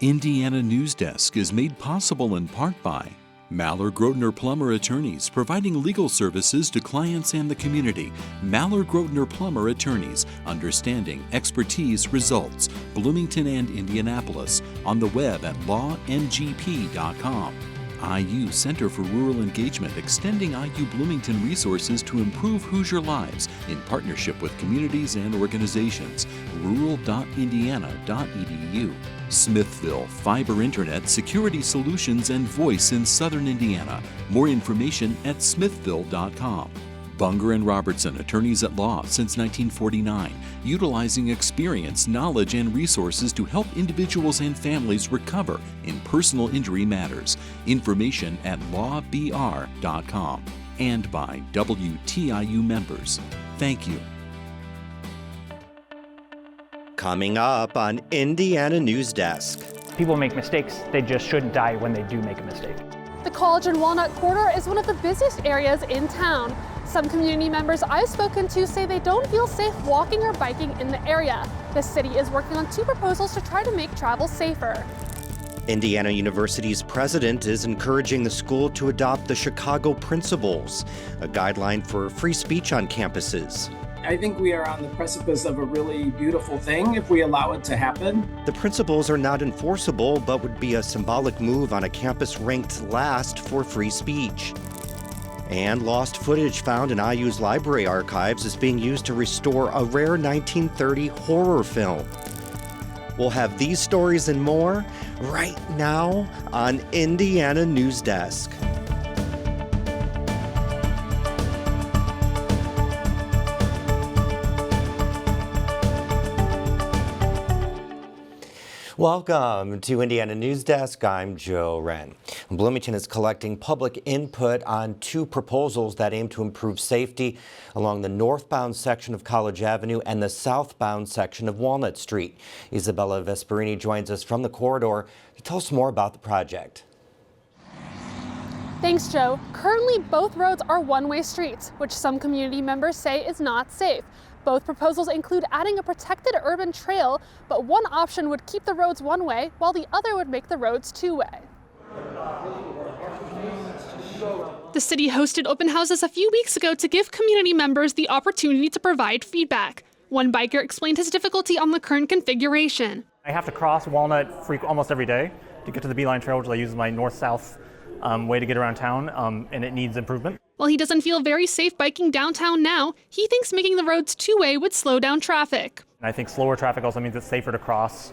Indiana Newsdesk is made possible in part by Maller Grotner Plummer Attorneys, providing legal services to clients and the community. Maller Grotner Plummer Attorneys, understanding, expertise, results. Bloomington and Indianapolis. On the web at lawngp.com. IU Center for Rural Engagement, extending IU Bloomington resources to improve Hoosier lives in partnership with communities and organizations. rural.indiana.edu. Smithville, fiber internet, security solutions, and voice in Southern Indiana. More information at smithville.com. Bunger and Robertson, attorneys at law since 1949, utilizing experience, knowledge, and resources to help individuals and families recover in personal injury matters. Information at lawbr.com. And by WTIU members. Thank you. Coming up on Indiana Newsdesk. People make mistakes. They just shouldn't die when they do make a mistake. The College and Walnut corridor is one of the busiest areas in town. Some community members I've spoken to say they don't feel safe walking or biking in the area. The city is working on 2 proposals to try to make travel safer. Indiana University's president is encouraging the school to adopt the Chicago Principles, a guideline for free speech on campuses. I think we are on the precipice of a really beautiful thing if we allow it to happen. The principles are not enforceable, but would be a symbolic move on a campus ranked last for free speech. And lost footage found in IU's library archives is being used to restore a rare 1930 horror film. We'll have these stories and more right now on Indiana Newsdesk. Welcome to Indiana Newsdesk. I'm Joe Wren. Bloomington is collecting public input on 2 proposals that aim to improve safety along the northbound section of College Avenue and the southbound section of Walnut Street. Isabella Vesperini joins us from the corridor to tell us more about the project. Thanks, Joe. Currently, both roads are one-way streets, which some community members say is not safe. Both proposals include adding a protected urban trail, but one option would keep the roads one way, while the other would make the roads two-way. The city hosted open houses a few weeks ago to give community members the opportunity to provide feedback. One biker explained his difficulty on the current configuration. I have to cross Walnut almost every day to get to the Beeline Trail, which I use my north-south way to get around town, and it needs improvement. While he doesn't feel very safe biking downtown now, he thinks making the roads two-way would slow down traffic. And I think slower traffic also means it's safer to cross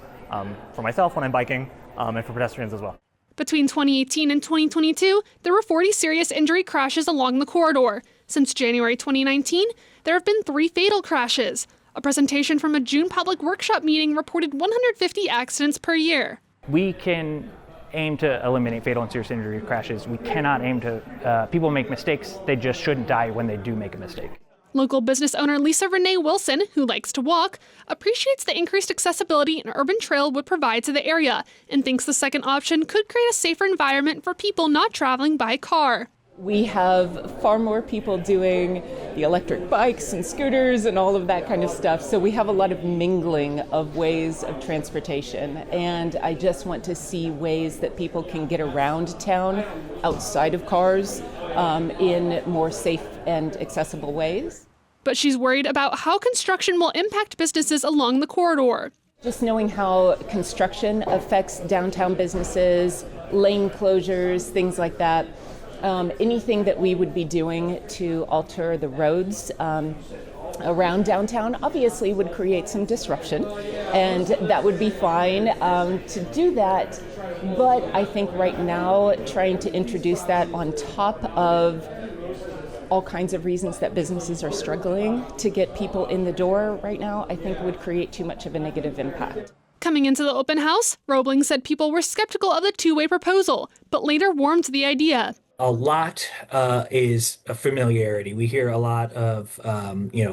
for myself when I'm biking and for pedestrians as well. Between 2018 and 2022, there were 40 serious injury crashes along the corridor. Since January 2019, there have been 3 fatal crashes. A presentation from a June public workshop meeting reported 150 accidents per year. We can aim to eliminate fatal and serious injury crashes. We cannot aim to, people make mistakes, they just shouldn't die when they do make a mistake. Local business owner Lisa Renee Wilson, who likes to walk, appreciates the increased accessibility an urban trail would provide to the area and thinks the second option could create a safer environment for people not traveling by car. We have far more people doing the electric bikes and scooters and all of that kind of stuff. So we have a lot of mingling of ways of transportation. And I just want to see ways that people can get around town outside of cars in more safe and accessible ways. But she's worried about how construction will impact businesses along the corridor. Just knowing how construction affects downtown businesses, lane closures, things like that. Anything that we would be doing to alter the roads around downtown obviously would create some disruption, and that would be fine to do that. But I think right now trying to introduce that on top of all kinds of reasons that businesses are struggling to get people in the door right now, I think would create too much of a negative impact. Coming into the open house, Roebling said people were skeptical of the two-way proposal, but later warmed to the idea. A lot is a familiarity. We hear a lot of,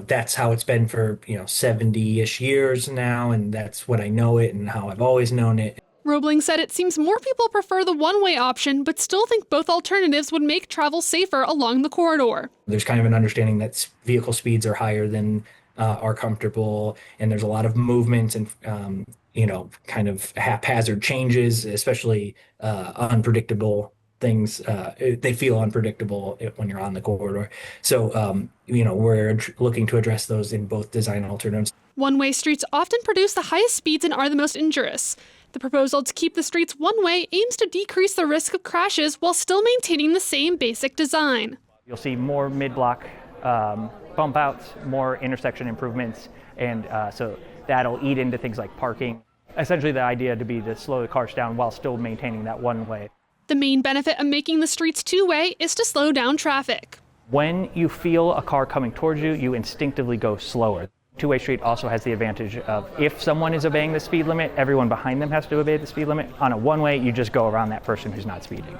that's how it's been for, 70-ish years now, and that's what I know it and how I've always known it. Roebling said it seems more people prefer the one-way option, but still think both alternatives would make travel safer along the corridor. There's kind of an understanding that vehicle speeds are higher than are comfortable, and there's a lot of movement and kind of haphazard changes, especially unpredictable things. They feel unpredictable when you're on the corridor. So, we're looking to address those in both design alternatives. One-way streets often produce the highest speeds and are the most injurious. The proposal to keep the streets one-way aims to decrease the risk of crashes while still maintaining the same basic design. You'll see more mid-block bump outs, more intersection improvements, and so that'll eat into things like parking. Essentially the idea to be to slow the cars down while still maintaining that one way. The main benefit of making the streets two-way is to slow down traffic. When you feel a car coming towards you, you instinctively go slower. Two-way street also has the advantage of if someone is obeying the speed limit, everyone behind them has to obey the speed limit. On a one-way, you just go around that person who's not speeding.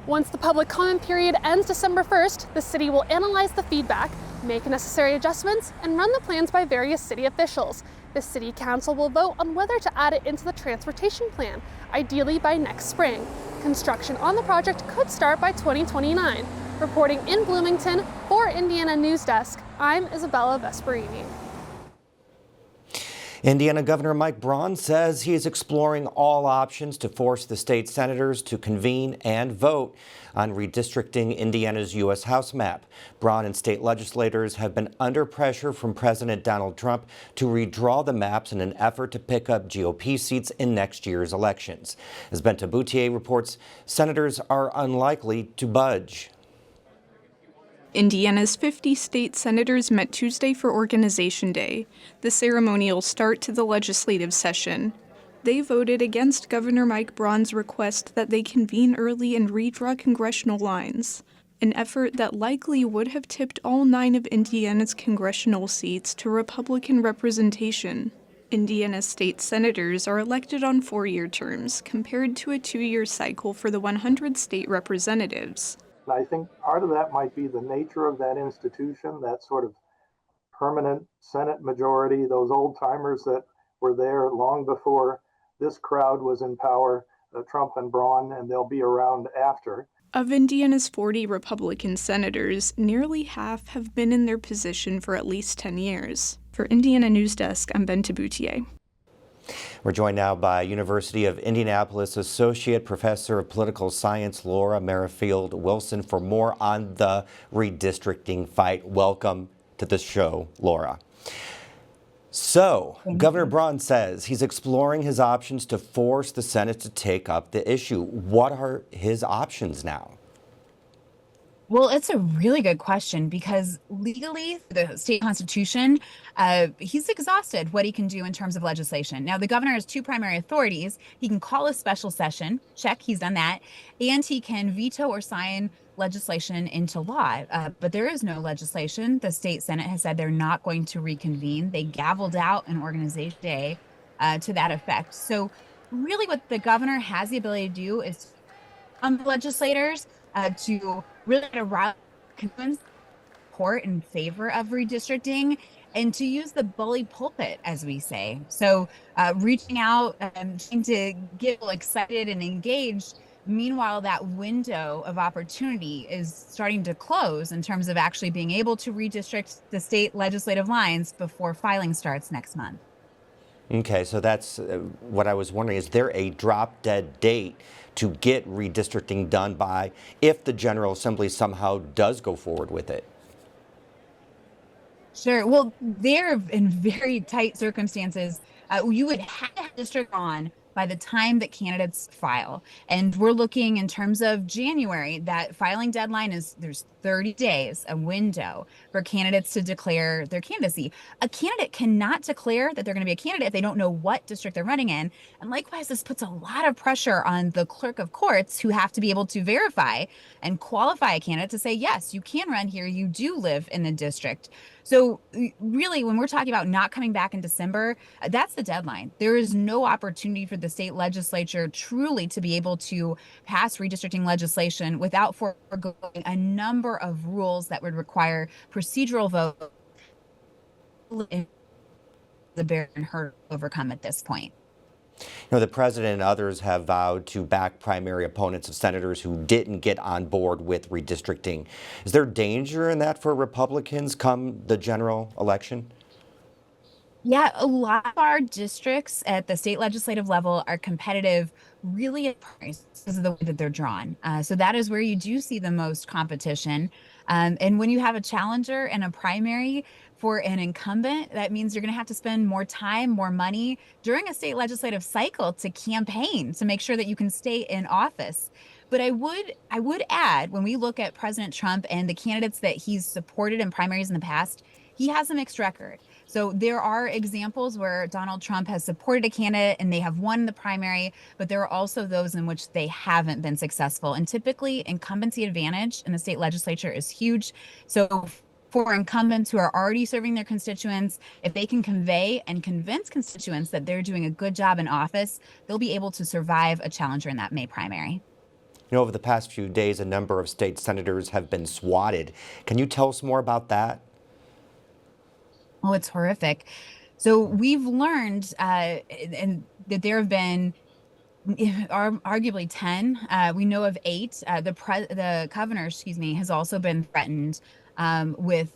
Once the public comment period ends December 1st, the city will analyze the feedback, make necessary adjustments, and run the plans by various city officials. The city council will vote on whether to add it into the transportation plan, ideally by next spring. Construction on the project could start by 2029. Reporting in Bloomington for Indiana Newsdesk, I'm Isabella Vesperini. Indiana Governor Mike Braun says he is exploring all options to force the state senators to convene and vote on redistricting Indiana's U.S. House map. Braun and state legislators have been under pressure from President Donald Trump to redraw the maps in an effort to pick up GOP seats in next year's elections. As Benta Boutier reports, senators are unlikely to budge. Indiana's 50 state senators met Tuesday for Organization Day, the ceremonial start to the legislative session. They voted against Governor Mike Braun's request that they convene early and redraw congressional lines, an effort that likely would have tipped all 9 of Indiana's congressional seats to Republican representation. Indiana's state senators are elected on 4-year terms, compared to a 2-year cycle for the 100 state representatives. I think part of that might be the nature of that institution, that sort of permanent Senate majority, those old timers that were there long before this crowd was in power, Trump and Braun, and they'll be around after. Of Indiana's 40 Republican senators, nearly half have been in their position for at least 10 years. For Indiana Newsdesk, I'm Benta Boutier. We're joined now by University of Indianapolis Associate Professor of Political Science Laura Merrifield Wilson for more on the redistricting fight. Welcome to the show, Laura. So, Governor Braun says he's exploring his options to force the Senate to take up the issue. What are his options now? Well, it's a really good question because legally, the state constitution, he's exhausted what he can do in terms of legislation. Now, the governor has 2 primary authorities. He can call a special session, check, he's done that, and he can veto or sign legislation into law. But there is no legislation. The state Senate has said they're not going to reconvene. They gavelled out an organization day to that effect. So really what the governor has the ability to do is on the legislators to really rile support in favor of redistricting and to use the bully pulpit, as we say. So reaching out and trying to get people excited and engaged. Meanwhile, that window of opportunity is starting to close in terms of actually being able to redistrict the state legislative lines before filing starts next month. Okay, so that's what I was wondering. Is there a drop-dead date to get redistricting done by if the General Assembly somehow does go forward with it? Sure. Well, they're in very tight circumstances. You would have to district on by the time that candidates file. And we're looking in terms of January, that filing deadline is there's 30 days, a window for candidates to declare their candidacy. A candidate cannot declare that they're going to be a candidate if they don't know what district they're running in. And likewise, this puts a lot of pressure on the clerk of courts who have to be able to verify and qualify a candidate to say, yes, you can run here. You do live in the district. So really, when we're talking about not coming back in December, that's the deadline. There is no opportunity for the state legislature truly to be able to pass redistricting legislation without foregoing a number of rules that would require procedural vote. The barren hurdle overcome at this point. You know, the president and others have vowed to back primary opponents of senators who didn't get on board with redistricting. Is there danger in that for Republicans come the general election? Yeah, a lot of our districts at the state legislative level are competitive really at primaries because of the way that they're drawn. So that is where you do see the most competition. And when you have a challenger in a primary for an incumbent, that means you're going to have to spend more time, more money during a state legislative cycle to campaign to make sure that you can stay in office. But I would add, when we look at President Trump and the candidates that he's supported in primaries in the past, he has a mixed record. So there are examples where Donald Trump has supported a candidate and they have won the primary, but there are also those in which they haven't been successful. And typically, incumbency advantage in the state legislature is huge. So for incumbents who are already serving their constituents, if they can convey and convince constituents that they're doing a good job in office, they'll be able to survive a challenger in that May primary. You know, over the past few days, a number of state senators have been swatted. Can you tell us more about that? Oh, it's horrific. So we've learned and that there have been arguably 10. We know of 8. The governor, has also been threatened with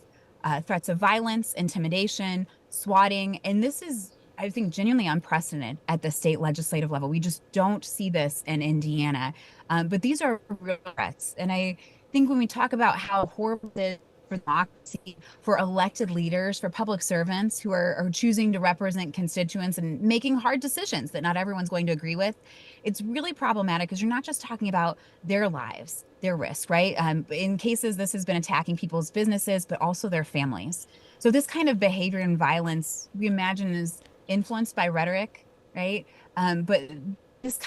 threats of violence, intimidation, swatting. And this is, I think, genuinely unprecedented at the state legislative level. We just don't see this in Indiana. But these are real threats. And I think when we talk about how horrible it is for democracy, for elected leaders, for public servants who are choosing to represent constituents and making hard decisions that not everyone's going to agree with, it's really problematic because you're not just talking about their lives, their risk, right? In cases, this has been attacking people's businesses, but also their families. So this kind of behavior and violence, we imagine, is influenced by rhetoric, right? But this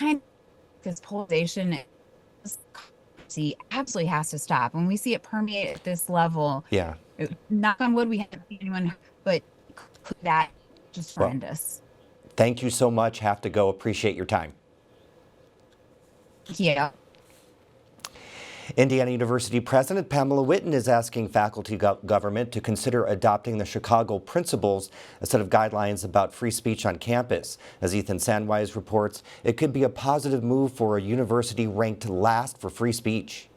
polarization absolutely has to stop. When we see it permeate at this level, Yeah. knock on wood, we haven't seen anyone, but that just horrendous. Thank you so much. Have to go. Appreciate your time. Yeah. Indiana University President Pamela Whitten is asking faculty government to consider adopting the Chicago principles, a set of guidelines about free speech on campus. As Ethan Sandwise reports, it could be a positive move for a university ranked last for free speech.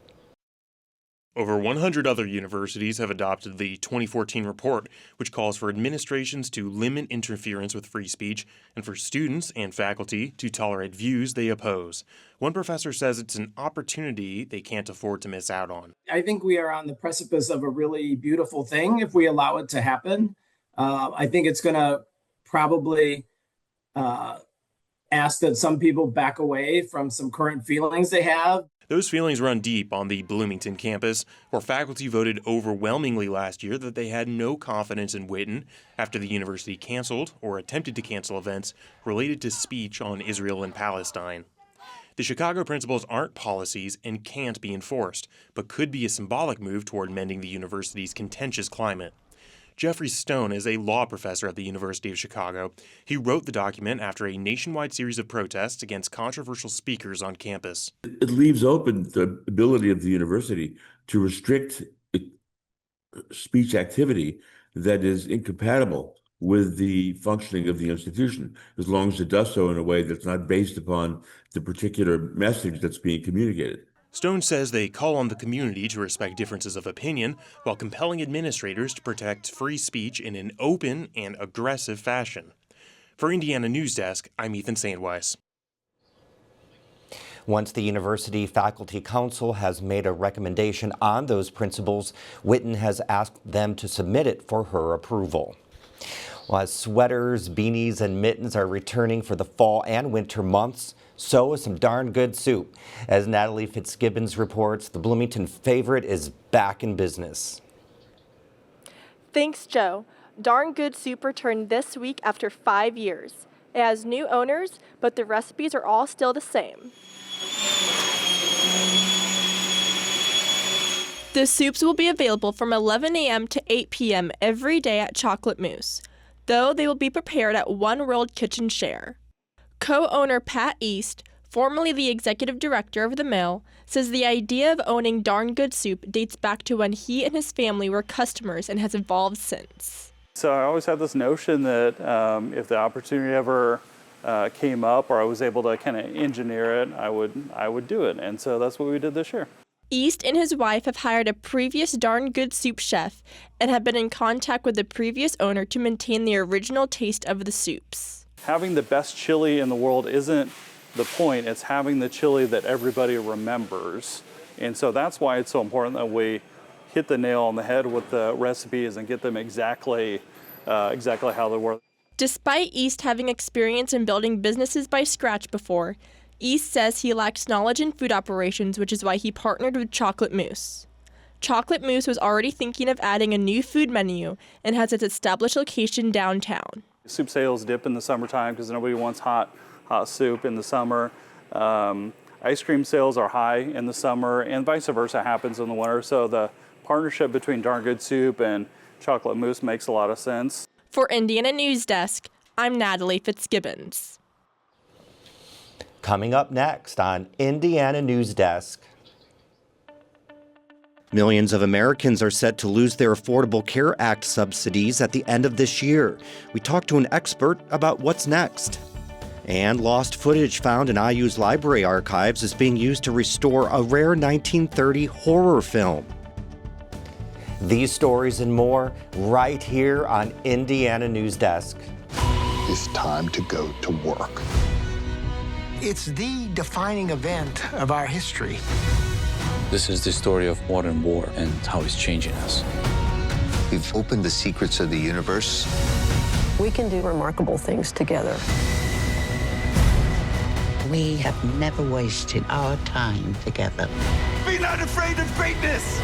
Over 100 other universities have adopted the 2014 report, which calls for administrations to limit interference with free speech and for students and faculty to tolerate views they oppose. One professor says it's an opportunity they can't afford to miss out on. I think we are on the precipice of a really beautiful thing if we allow it to happen. I think it's going to probably ask that some people back away from some current feelings they have. Those feelings run deep on the Bloomington campus, where faculty voted overwhelmingly last year that they had no confidence in Whitten after the university canceled or attempted to cancel events related to speech on Israel and Palestine. The Chicago principles aren't policies and can't be enforced, but could be a symbolic move toward mending the university's contentious climate. Jeffrey Stone is a law professor at the University of Chicago. He wrote the document after a nationwide series of protests against controversial speakers on campus. It leaves open the ability of the university to restrict speech activity that is incompatible with the functioning of the institution, as long as it does so in a way that's not based upon the particular message that's being communicated. Stone says they call on the community to respect differences of opinion while compelling administrators to protect free speech in an open and aggressive fashion. For Indiana Newsdesk, I'm Ethan Sandwise. Once the University Faculty Council has made a recommendation on those principles, Whitten has asked them to submit it for her approval. Well, as sweaters, beanies, and mittens are returning for the fall and winter months, so is some darn good soup. As Natalie Fitzgibbons reports, the Bloomington favorite is back in business. Thanks, Joe. Darn Good Soup returned this week after 5 years. It has new owners, but the recipes are all still the same. The soups will be available from 11 a.m. to 8 p.m. every day at Chocolate Moose, though they will be prepared at One World Kitchen Share. Co-owner Pat East, formerly the executive director of the mill, says the idea of owning Darn Good Soup dates back to when he and his family were customers and has evolved since. So I always had this notion that if the opportunity ever came up or I was able to kind of engineer it, I would do it. And so that's what we did this year. East and his wife have hired a previous Darn Good soup chef and have been in contact with the previous owner to maintain the original taste of the soups. Having the best chili in the world isn't the point, it's having the chili that everybody remembers. And so that's why it's so important that we hit the nail on the head with the recipes and get them exactly how they were. Despite East having experience in building businesses by scratch before, East says he lacks knowledge in food operations, which is why he partnered with Chocolate Moose. Chocolate Moose was already thinking of adding a new food menu and has its established location downtown. Soup sales dip in the summertime because nobody wants hot soup in the summer. Ice cream sales are high in the summer, and vice versa happens in the winter. So the partnership between Darn Good Soup and Chocolate Moose makes a lot of sense. For Indiana Newsdesk, I'm Natalie Fitzgibbons. Coming up next on Indiana Newsdesk. Millions of Americans are set to lose their Affordable Care Act subsidies at the end of this year. We talked to an expert about what's next. And lost footage found in IU's library archives is being used to restore a rare 1930 horror film. These stories and more right here on Indiana Newsdesk. It's time to go to work. It's the defining event of our history. This is the story of modern war and how it's changing us. We've opened the secrets of the universe. We can do remarkable things together. We have never wasted our time together. Be not afraid of greatness!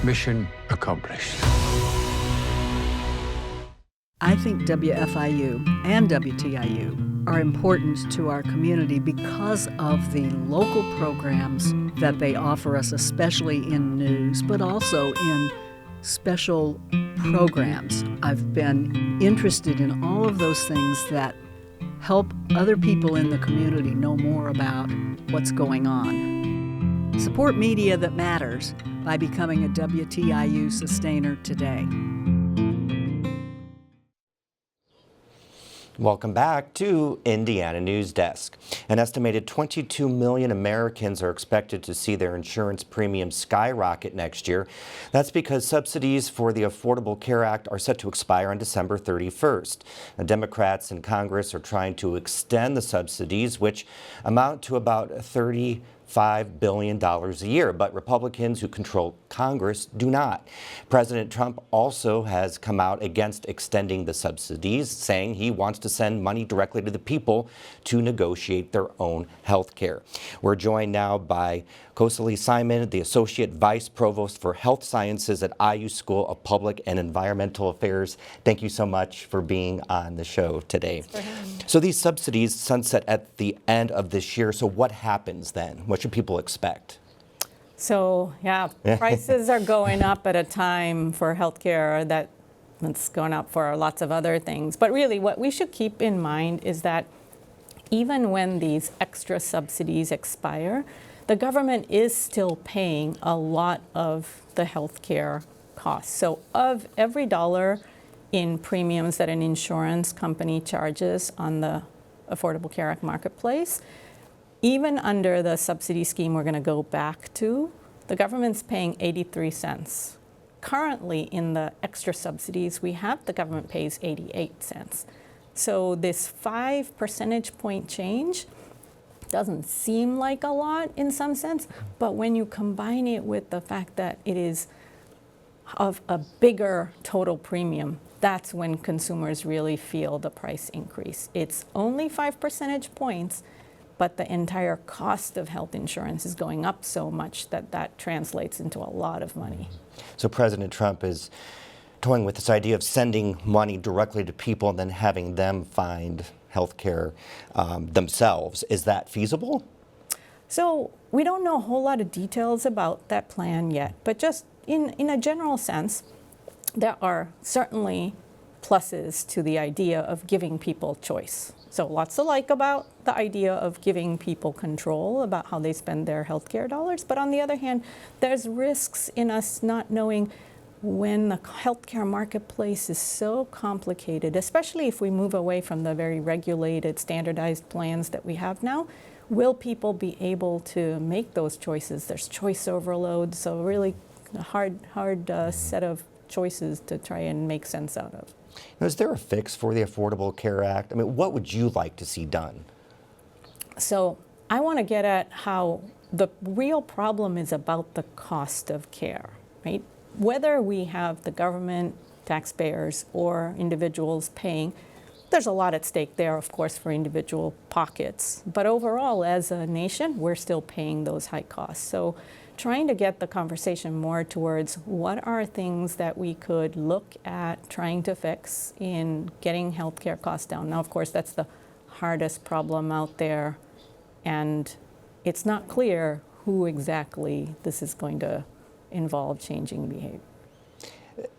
Mission accomplished. I think WFIU and WTIU are important to our community because of the local programs that they offer us, especially in news, but also in special programs. I've been interested in all of those things that help other people in the community know more about what's going on. Support media that matters by becoming a WTIU sustainer today. Welcome back to Indiana Newsdesk. An estimated 22 million Americans are expected to see their insurance premiums skyrocket next year. That's because subsidies for the Affordable Care Act are set to expire on December 31st. Now, Democrats in Congress are trying to extend the subsidies, which amount to about $35 billion a year, but Republicans who control Congress do not. President Trump also has come out against extending the subsidies, saying he wants to send money directly to the people to negotiate their own health care. We're joined now by Kosali Simon, the Associate Vice Provost for Health Sciences at IU School of Public and Environmental Affairs. Thank you so much for being on the show today. So these subsidies sunset at the end of this year. So what happens then? What should people expect? So yeah, prices are going up at a time for healthcare that's going up for lots of other things. But really what we should keep in mind is that even when these extra subsidies expire, the government is still paying a lot of the healthcare costs. So of every dollar in premiums that an insurance company charges on the Affordable Care Act marketplace, even under the subsidy scheme we're going to go back to, the government's paying 83 cents. Currently, in the extra subsidies we have, the government pays 88 cents. So this 5 percentage point change doesn't seem like a lot in some sense, but when you combine it with the fact that it is of a bigger total premium, that's when consumers really feel the price increase. It's only 5 percentage points, but the entire cost of health insurance is going up so much that that translates into a lot of money. So President Trump is toying with this idea of sending money directly to people and then having them find health care themselves. Is that feasible? So we don't know a whole lot of details about that plan yet, but just in a general sense, there are certainly pluses to the idea of giving people choice. So lots to like about the idea of giving people control about how they spend their healthcare dollars. But on the other hand, there's risks in us not knowing when the healthcare marketplace is so complicated, especially if we move away from the very regulated, standardized plans that we have now. will people be able to make those choices? There's choice overload, so really a hard set of choices to try and make sense out of. Now, is there a fix for the Affordable Care Act? I mean, what would you like to see done? So I want to get at how the real problem is about the cost of care, right? Whether we have the government, taxpayers, or individuals paying, there's a lot at stake there, of course, for individual pockets. But overall, as a nation, we're still paying those high costs. So trying to get the conversation more towards what are things that we could look at trying to fix in getting healthcare costs down. Now, of course, that's the hardest problem out there, and it's not clear who exactly this is going to involve changing behavior.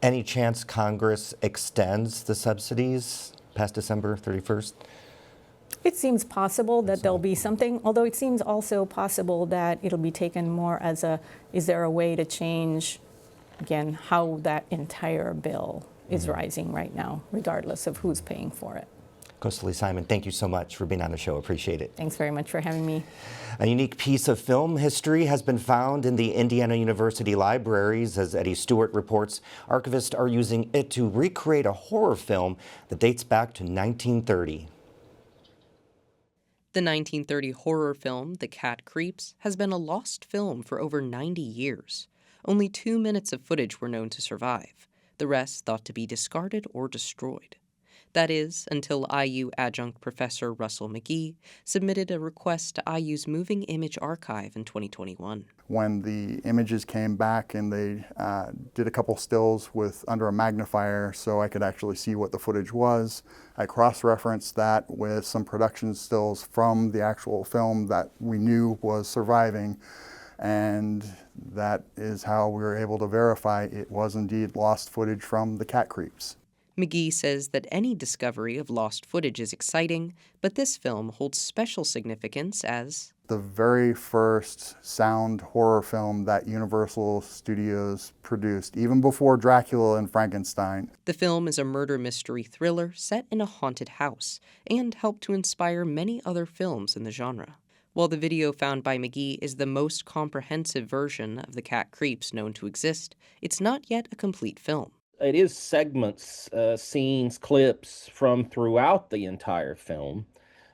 Any chance Congress extends the subsidies past December 31st? It seems possible that there'll be something, although it seems also possible that it'll be taken more as a, is there a way to change, again, how that entire bill is rising right now, regardless of who's paying for it. Coaster Lee-Simon, thank you so much for being on the show. Appreciate it. Thanks very much for having me. A unique piece of film history has been found in the Indiana University libraries. As Eddie Stewart reports, archivists are using it to recreate a horror film that dates back to 1930. The 1930 horror film, The Cat Creeps, has been a lost film for over 90 years. Only 2 minutes of footage were known to survive, the rest thought to be discarded or destroyed. That is, until IU adjunct professor Russell McGee submitted a request to IU's Moving Image Archive in 2021. When the images came back and they did a couple stills under a magnifier so I could actually see what the footage was, I cross-referenced that with some production stills from the actual film that we knew was surviving, and that is how we were able to verify it was indeed lost footage from The Cat Creeps. McGee says that any discovery of lost footage is exciting, but this film holds special significance as the very first sound horror film that Universal Studios produced, even before Dracula and Frankenstein. The film is a murder mystery thriller set in a haunted house and helped to inspire many other films in the genre. While the video found by McGee is the most comprehensive version of The Cat Creeps known to exist, it's not yet a complete film. It is segments, scenes, clips from throughout the entire film.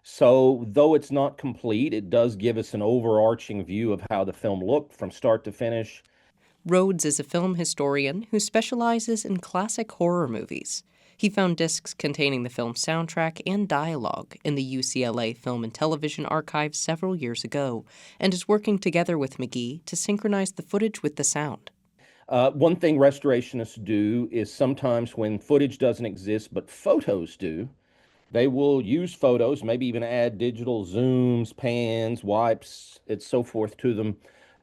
So though it's not complete, it does give us an overarching view of how the film looked from start to finish. Rhodes is a film historian who specializes in classic horror movies. He found discs containing the film's soundtrack and dialogue in the UCLA Film and Television Archive several years ago, and is working together with McGee to synchronize the footage with the sound. One thing restorationists do is sometimes when footage doesn't exist but photos do, they will use photos, maybe even add digital zooms, pans, wipes, and so forth to them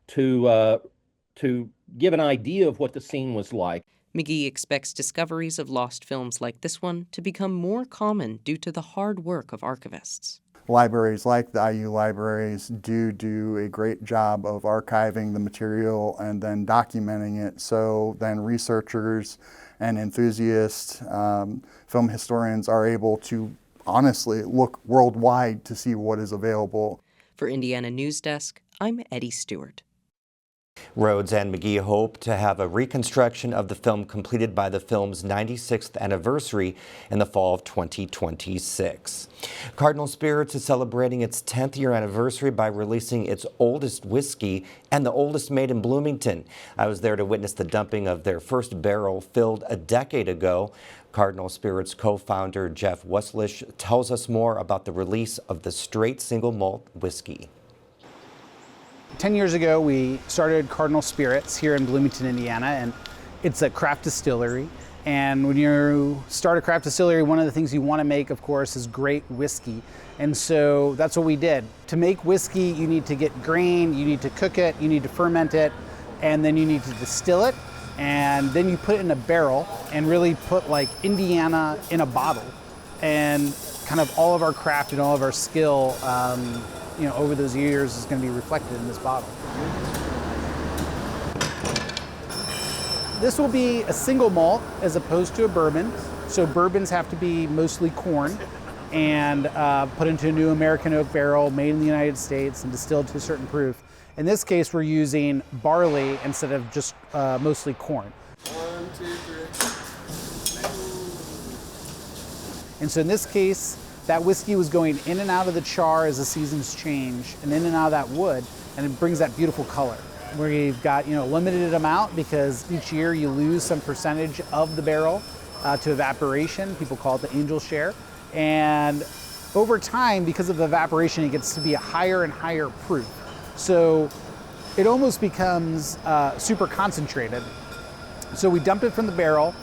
to give an idea of what the scene was like. McGee expects discoveries of lost films like this one to become more common due to the hard work of archivists. Libraries like the IU libraries do a great job of archiving the material and then documenting it, so then researchers and enthusiasts, film historians are able to honestly look worldwide to see what is available. For Indiana Newsdesk, I'm Eddie Stewart. Rhodes and McGee hope to have a reconstruction of the film completed by the film's 96th anniversary in the fall of 2026. Cardinal Spirits is celebrating its 10th year anniversary by releasing its oldest whiskey and the oldest made in Bloomington. I was there to witness the dumping of their first barrel filled a decade ago. Cardinal Spirits co-founder Jeff Westlish tells us more about the release of the straight single malt whiskey. 10 years ago, we started Cardinal Spirits here in Bloomington, Indiana, and it's a craft distillery. And when you start a craft distillery, one of the things you want to make, of course, is great whiskey. And so that's what we did. To make whiskey, you need to get grain, you need to cook it, you need to ferment it, and then you need to distill it. And then you put it in a barrel and really put like Indiana in a bottle. And kind of all of our craft and all of our skill over those years is going to be reflected in this bottle. This will be a single malt as opposed to a bourbon. So bourbons have to be mostly corn. and put into a new American oak barrel made in the United States and distilled to a certain proof. In this case, we're using barley instead of just mostly corn. 1, 2, 3. And so in this case, that whiskey was going in and out of the char as the seasons change, and in and out of that wood, and it brings that beautiful color. We've got a limited amount because each year you lose some percentage of the barrel to evaporation. People call it the angel share. And over time, because of evaporation, it gets to be a higher and higher proof. So it almost becomes super concentrated. So we dump it from the barrel.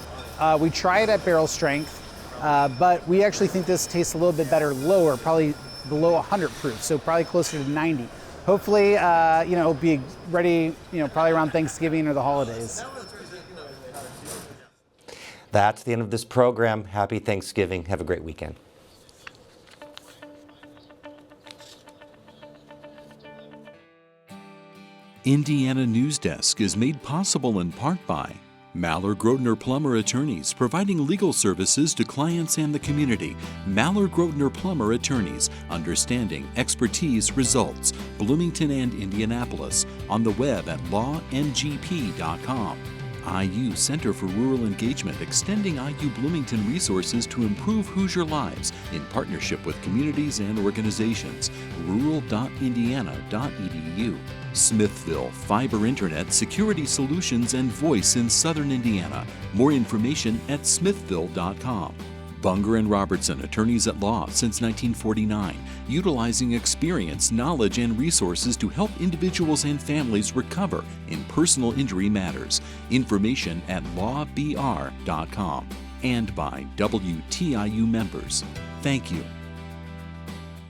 We try it at barrel strength. But we actually think this tastes a little bit better lower, probably below 100 proof, so probably closer to 90. Hopefully, it'll be ready, probably around Thanksgiving or the holidays. That's the end of this program. Happy Thanksgiving. Have a great weekend. Indiana Newsdesk is made possible in part by Maller-Grotner Plummer Attorneys, providing legal services to clients and the community. Maller-Grotner Plummer Attorneys, understanding, expertise, results. Bloomington and Indianapolis. On the web at lawngp.com. IU Center for Rural Engagement, extending IU Bloomington resources to improve Hoosier lives in partnership with communities and organizations. rural.indiana.edu. Smithville, fiber internet, security solutions, and voice in southern Indiana. More information at smithville.com. Bunger and Robertson, attorneys at law since 1949, utilizing experience, knowledge, and resources to help individuals and families recover in personal injury matters. Information at lawbr.com. And by WTIU members. Thank you.